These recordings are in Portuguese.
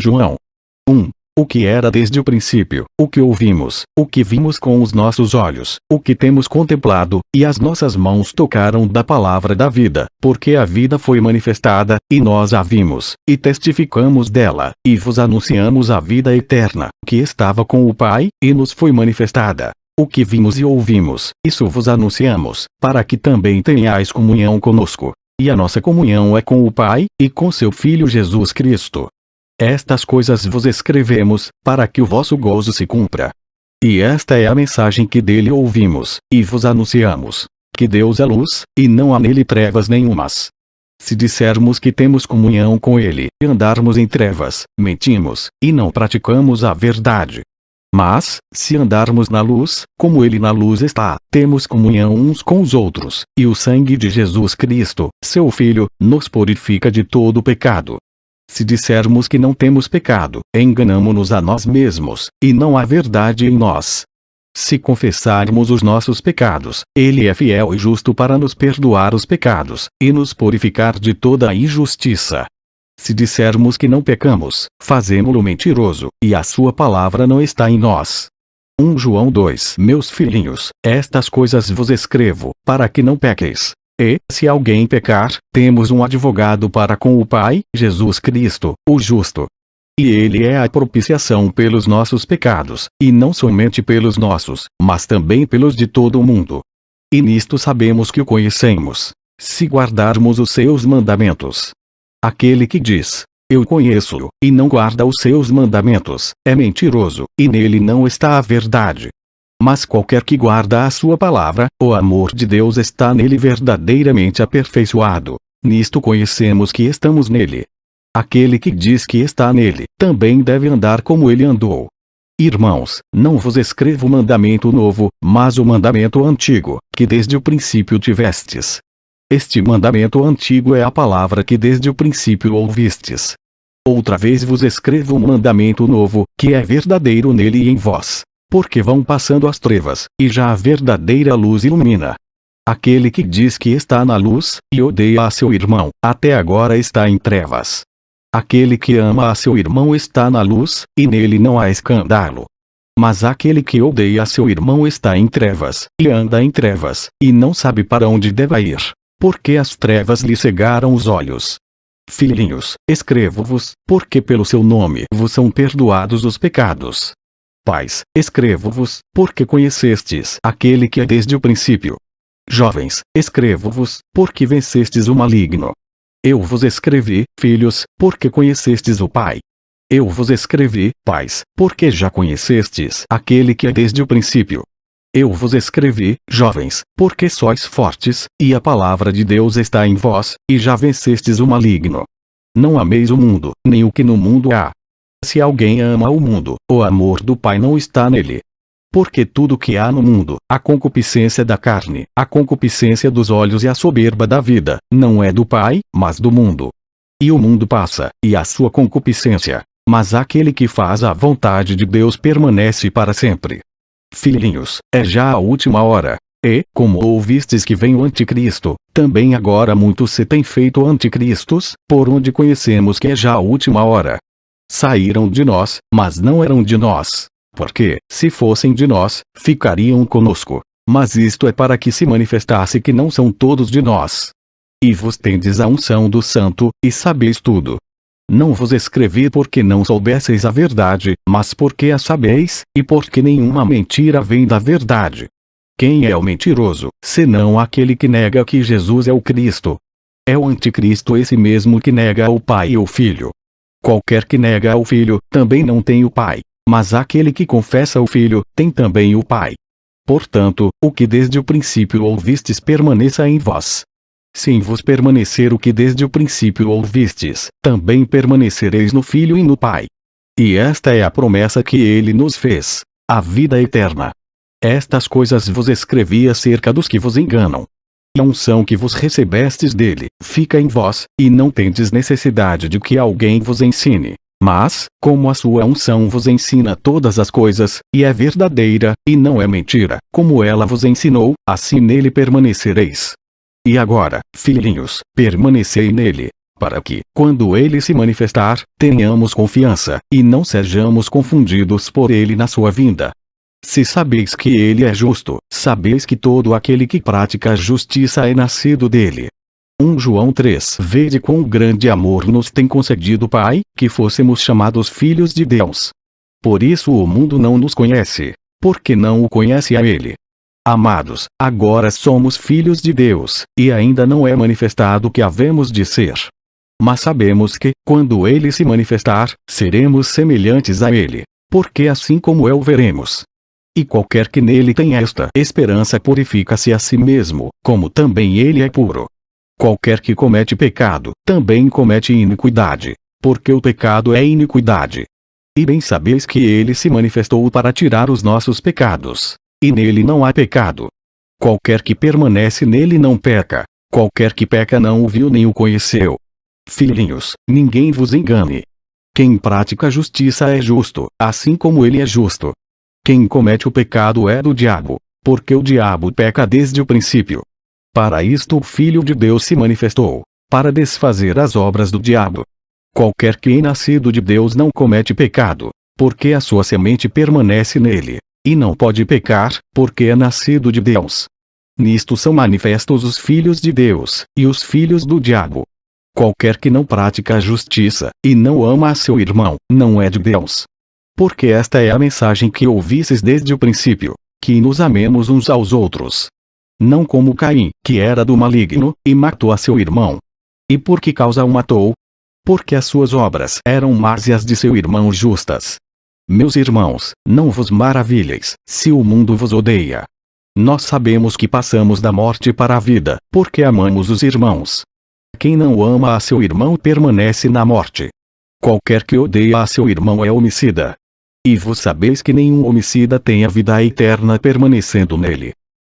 João 1. O que era desde o princípio, o que ouvimos, o que vimos com os nossos olhos, o que temos contemplado, e as nossas mãos tocaram da palavra da vida, porque a vida foi manifestada, e nós a vimos, e testificamos dela, e vos anunciamos a vida eterna, que estava com o Pai, e nos foi manifestada. O que vimos e ouvimos, isso vos anunciamos, para que também tenhais comunhão conosco. E a nossa comunhão é com o Pai, e com seu Filho Jesus Cristo. Estas coisas vos escrevemos, para que o vosso gozo se cumpra. E esta é a mensagem que dele ouvimos, e vos anunciamos: que Deus é luz, e não há nele trevas nenhumas. Se dissermos que temos comunhão com ele, e andarmos em trevas, mentimos, e não praticamos a verdade. Mas, se andarmos na luz, como ele na luz está, temos comunhão uns com os outros, e o sangue de Jesus Cristo, seu Filho, nos purifica de todo pecado. Se dissermos que não temos pecado, enganamo-nos a nós mesmos, e não há verdade em nós. Se confessarmos os nossos pecados, ele é fiel e justo para nos perdoar os pecados, e nos purificar de toda a injustiça. Se dissermos que não pecamos, fazemo-lo mentiroso, e a sua palavra não está em nós. 1 João 2. Meus filhinhos, estas coisas vos escrevo, para que não pequeis. E, se alguém pecar, temos um advogado para com o Pai, Jesus Cristo, o justo. E ele é a propiciação pelos nossos pecados, e não somente pelos nossos, mas também pelos de todo o mundo. E nisto sabemos que o conhecemos, se guardarmos os seus mandamentos. Aquele que diz: eu conheço-o, e não guarda os seus mandamentos, é mentiroso, e nele não está a verdade. Mas qualquer que guarda a sua palavra, o amor de Deus está nele verdadeiramente aperfeiçoado. Nisto conhecemos que estamos nele. Aquele que diz que está nele, também deve andar como ele andou. Irmãos, não vos escrevo mandamento novo, mas o mandamento antigo, que desde o princípio tivestes. Este mandamento antigo é a palavra que desde o princípio ouvistes. Outra vez vos escrevo um mandamento novo, que é verdadeiro nele e em vós. Porque vão passando as trevas, e já a verdadeira luz ilumina. Aquele que diz que está na luz, e odeia a seu irmão, até agora está em trevas. Aquele que ama a seu irmão está na luz, e nele não há escândalo. Mas aquele que odeia a seu irmão está em trevas, e anda em trevas, e não sabe para onde deve ir, porque as trevas lhe cegaram os olhos. Filhinhos, escrevo-vos, porque pelo seu nome vos são perdoados os pecados. Pais, escrevo-vos, porque conhecestes aquele que é desde o princípio. Jovens, escrevo-vos, porque vencestes o maligno. Eu vos escrevi, filhos, porque conhecestes o Pai. Eu vos escrevi, pais, porque já conhecestes aquele que é desde o princípio. Eu vos escrevi, jovens, porque sois fortes, e a palavra de Deus está em vós, e já vencestes o maligno. Não ameis o mundo, nem o que no mundo há. Se alguém ama o mundo, o amor do Pai não está nele. Porque tudo que há no mundo, a concupiscência da carne, a concupiscência dos olhos e a soberba da vida, não é do Pai, mas do mundo. E o mundo passa, e a sua concupiscência, mas aquele que faz a vontade de Deus permanece para sempre. Filhinhos, é já a última hora. E, como ouvistes que vem o anticristo, também agora muitos se têm feito anticristos, por onde conhecemos que é já a última hora. Saíram de nós, mas não eram de nós. Porque, se fossem de nós, ficariam conosco. Mas isto é para que se manifestasse que não são todos de nós. E vos tendes a unção do Santo, e sabeis tudo. Não vos escrevi porque não soubesseis a verdade, mas porque a sabeis, e porque nenhuma mentira vem da verdade. Quem é o mentiroso, senão aquele que nega que Jesus é o Cristo? É o anticristo esse mesmo que nega o Pai e o Filho. Qualquer que nega o Filho, também não tem o Pai. Mas aquele que confessa o Filho, tem também o Pai. Portanto, o que desde o princípio ouvistes permaneça em vós. Se em vos permanecer o que desde o princípio ouvistes, também permanecereis no Filho e no Pai. E esta é a promessa que ele nos fez, a vida eterna. Estas coisas vos escrevi acerca dos que vos enganam. E a unção que vos recebestes dele, fica em vós, e não tendes necessidade de que alguém vos ensine. Mas, como a sua unção vos ensina todas as coisas, e é verdadeira, e não é mentira, como ela vos ensinou, assim nele permanecereis. E agora, filhinhos, permanecei nele, para que, quando ele se manifestar, tenhamos confiança, e não sejamos confundidos por ele na sua vinda. Se sabeis que ele é justo, sabeis que todo aquele que pratica a justiça é nascido dele. 1 João 3. Vede quão grande amor nos tem concedido o Pai, que fôssemos chamados filhos de Deus. Por isso o mundo não nos conhece, porque não o conhece a ele. Amados, agora somos filhos de Deus, e ainda não é manifestado o que havemos de ser. Mas sabemos que, quando ele se manifestar, seremos semelhantes a ele, porque assim como é o veremos. E qualquer que nele tem esta esperança purifica-se a si mesmo, como também ele é puro. Qualquer que comete pecado, também comete iniquidade, porque o pecado é iniquidade. E bem sabeis que ele se manifestou para tirar os nossos pecados. E nele não há pecado. Qualquer que permanece nele não peca. Qualquer que peca não o viu nem o conheceu. Filhinhos, ninguém vos engane. Quem pratica a justiça é justo, assim como ele é justo. Quem comete o pecado é do diabo, porque o diabo peca desde o princípio. Para isto o Filho de Deus se manifestou, para desfazer as obras do diabo. Qualquer que é nascido de Deus não comete pecado, porque a sua semente permanece nele. E não pode pecar, porque é nascido de Deus. Nisto são manifestos os filhos de Deus, e os filhos do diabo. Qualquer que não pratica a justiça, e não ama a seu irmão, não é de Deus. Porque esta é a mensagem que ouvistes desde o princípio, que nos amemos uns aos outros. Não como Caim, que era do maligno, e matou a seu irmão. E por que causa o matou? Porque as suas obras eram más e as de seu irmão justas. Meus irmãos, não vos maravilheis, se o mundo vos odeia. Nós sabemos que passamos da morte para a vida, porque amamos os irmãos. Quem não ama a seu irmão permanece na morte. Qualquer que odeia a seu irmão é homicida. E vos sabeis que nenhum homicida tem a vida eterna permanecendo nele.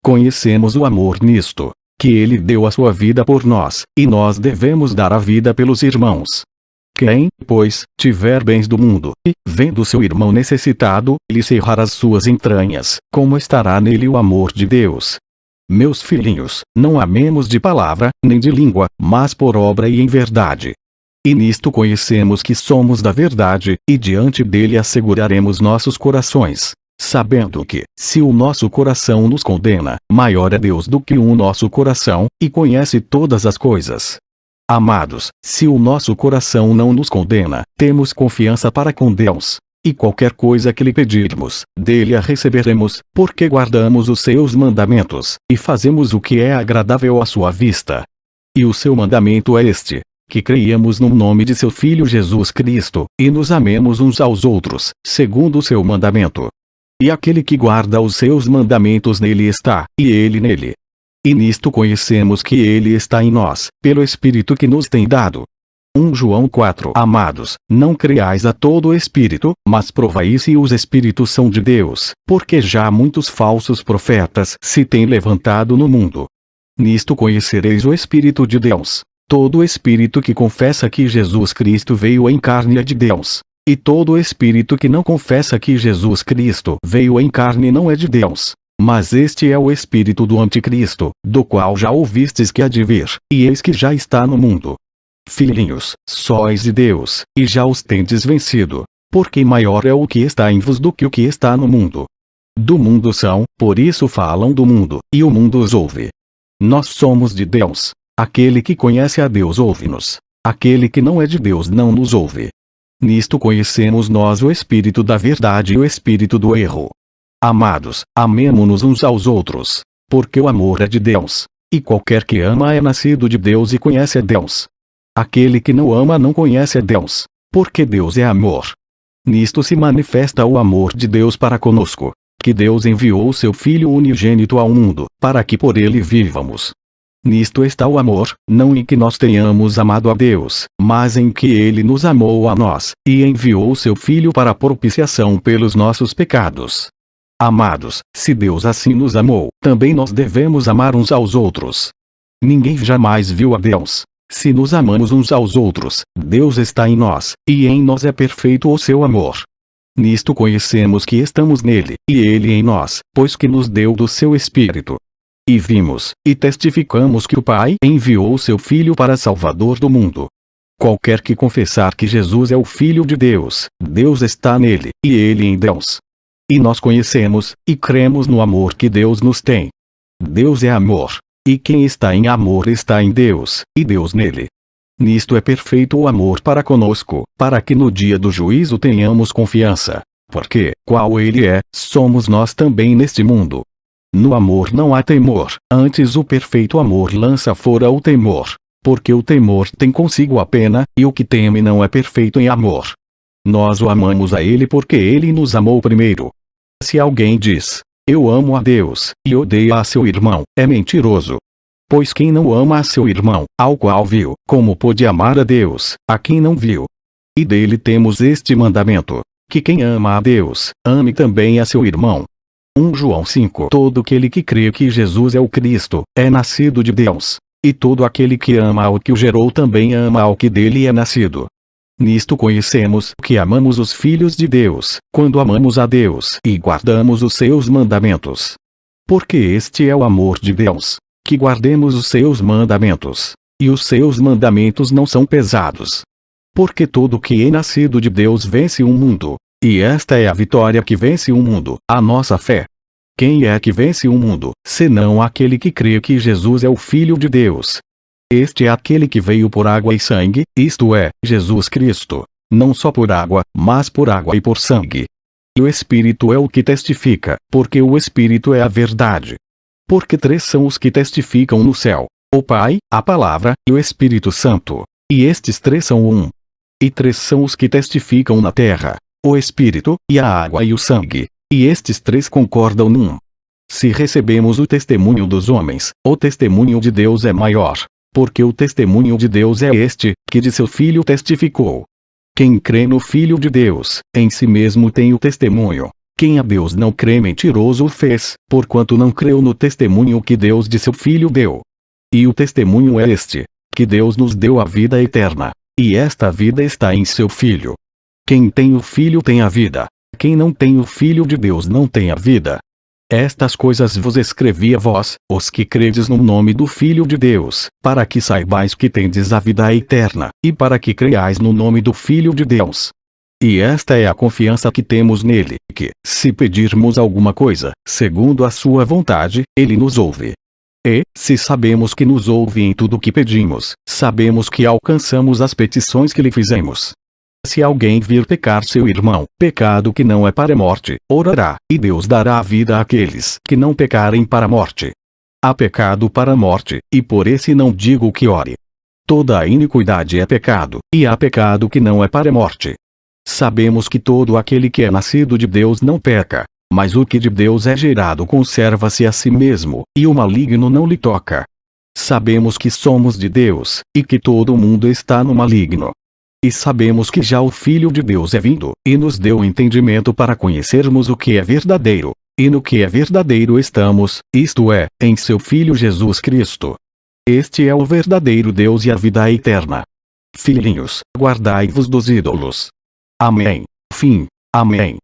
Conhecemos o amor nisto, que ele deu a sua vida por nós, e nós devemos dar a vida pelos irmãos. Quem, pois, tiver bens do mundo, e, vendo seu irmão necessitado, lhe cerrar as suas entranhas, como estará nele o amor de Deus? Meus filhinhos, não amemos de palavra, nem de língua, mas por obra e em verdade. E nisto conhecemos que somos da verdade, e diante dele asseguraremos nossos corações, sabendo que, se o nosso coração nos condena, maior é Deus do que o nosso coração, e conhece todas as coisas. Amados, se o nosso coração não nos condena, temos confiança para com Deus. E qualquer coisa que lhe pedirmos, dele a receberemos, porque guardamos os seus mandamentos, e fazemos o que é agradável à sua vista. E o seu mandamento é este: que creiamos no nome de seu Filho Jesus Cristo, e nos amemos uns aos outros, segundo o seu mandamento. E aquele que guarda os seus mandamentos nele está, e ele nele. E nisto conhecemos que ele está em nós, pelo Espírito que nos tem dado. 1 João 4. Amados, não creais a todo espírito, mas provai se os espíritos são de Deus, porque já muitos falsos profetas se têm levantado no mundo. Nisto conhecereis o Espírito de Deus. Todo espírito que confessa que Jesus Cristo veio em carne é de Deus. E todo espírito que não confessa que Jesus Cristo veio em carne não é de Deus. Mas este é o espírito do anticristo, do qual já ouvistes que há de vir, e eis que já está no mundo. Filhinhos, sois de Deus, e já os tendes vencido, porque maior é o que está em vos do que o que está no mundo. Do mundo são, por isso falam do mundo, e o mundo os ouve. Nós somos de Deus. Aquele que conhece a Deus ouve-nos. Aquele que não é de Deus não nos ouve. Nisto conhecemos nós o espírito da verdade e o espírito do erro. Amados, amemo-nos uns aos outros, porque o amor é de Deus, e qualquer que ama é nascido de Deus e conhece a Deus. Aquele que não ama não conhece a Deus, porque Deus é amor. Nisto se manifesta o amor de Deus para conosco, que Deus enviou o seu Filho unigênito ao mundo, para que por ele vivamos. Nisto está o amor, não em que nós tenhamos amado a Deus, mas em que ele nos amou a nós, e enviou o seu Filho para a propiciação pelos nossos pecados. Amados, se Deus assim nos amou, também nós devemos amar uns aos outros. Ninguém jamais viu a Deus. Se nos amamos uns aos outros, Deus está em nós, e em nós é perfeito o seu amor. Nisto conhecemos que estamos nele, e ele em nós, pois que nos deu do seu Espírito. E vimos, e testificamos que o Pai enviou o seu Filho para Salvador do mundo. Qualquer que confessar que Jesus é o Filho de Deus, Deus está nele, e ele em Deus. E nós conhecemos, e cremos no amor que Deus nos tem. Deus é amor. E quem está em amor está em Deus, e Deus nele. Nisto é perfeito o amor para conosco, para que no dia do juízo tenhamos confiança. Porque, qual ele é, somos nós também neste mundo. No amor não há temor, antes o perfeito amor lança fora o temor. Porque o temor tem consigo a pena, e o que teme não é perfeito em amor. Nós o amamos a ele porque ele nos amou primeiro. Se alguém diz, eu amo a Deus, e odeia a seu irmão, é mentiroso. Pois quem não ama a seu irmão, ao qual viu, como pode amar a Deus, a quem não viu? E dele temos este mandamento, que quem ama a Deus, ame também a seu irmão. 1 João 5. Todo aquele que crê que Jesus é o Cristo, é nascido de Deus. E todo aquele que ama ao que o gerou também ama ao que dele é nascido. Nisto conhecemos que amamos os filhos de Deus, quando amamos a Deus e guardamos os seus mandamentos. Porque este é o amor de Deus, que guardemos os seus mandamentos. E os seus mandamentos não são pesados. Porque todo que é nascido de Deus vence o mundo. E esta é a vitória que vence o mundo, a nossa fé. Quem é que vence o mundo, senão aquele que crê que Jesus é o Filho de Deus? Este é aquele que veio por água e sangue, isto é, Jesus Cristo. Não só por água, mas por água e por sangue. E o Espírito é o que testifica, porque o Espírito é a verdade. Porque três são os que testificam no céu: o Pai, a Palavra e o Espírito Santo. E estes três são um. E três são os que testificam na terra: o Espírito, e a água e o sangue. E estes três concordam num. Se recebemos o testemunho dos homens, o testemunho de Deus é maior. Porque o testemunho de Deus é este, que de seu Filho testificou. Quem crê no Filho de Deus, em si mesmo tem o testemunho. Quem a Deus não crê mentiroso o fez, porquanto não creu no testemunho que Deus de seu Filho deu. E o testemunho é este, que Deus nos deu a vida eterna. E esta vida está em seu Filho. Quem tem o Filho tem a vida. Quem não tem o Filho de Deus não tem a vida. Estas coisas vos escrevi a vós, os que credes no nome do Filho de Deus, para que saibais que tendes a vida eterna, e para que creiais no nome do Filho de Deus. E esta é a confiança que temos nele, que, se pedirmos alguma coisa, segundo a sua vontade, ele nos ouve. E, se sabemos que nos ouve em tudo o que pedimos, sabemos que alcançamos as petições que lhe fizemos. Se alguém vir pecar seu irmão, pecado que não é para a morte, orará, e Deus dará a vida àqueles que não pecarem para a morte. Há pecado para a morte, e por esse não digo que ore. Toda a iniquidade é pecado, e há pecado que não é para a morte. Sabemos que todo aquele que é nascido de Deus não peca, mas o que de Deus é gerado conserva-se a si mesmo, e o maligno não lhe toca. Sabemos que somos de Deus, e que todo o mundo está no maligno. E sabemos que já o Filho de Deus é vindo, e nos deu entendimento para conhecermos o que é verdadeiro. E no que é verdadeiro estamos, isto é, em seu Filho Jesus Cristo. Este é o verdadeiro Deus e a vida eterna. Filhinhos, guardai-vos dos ídolos. Amém. Fim. Amém.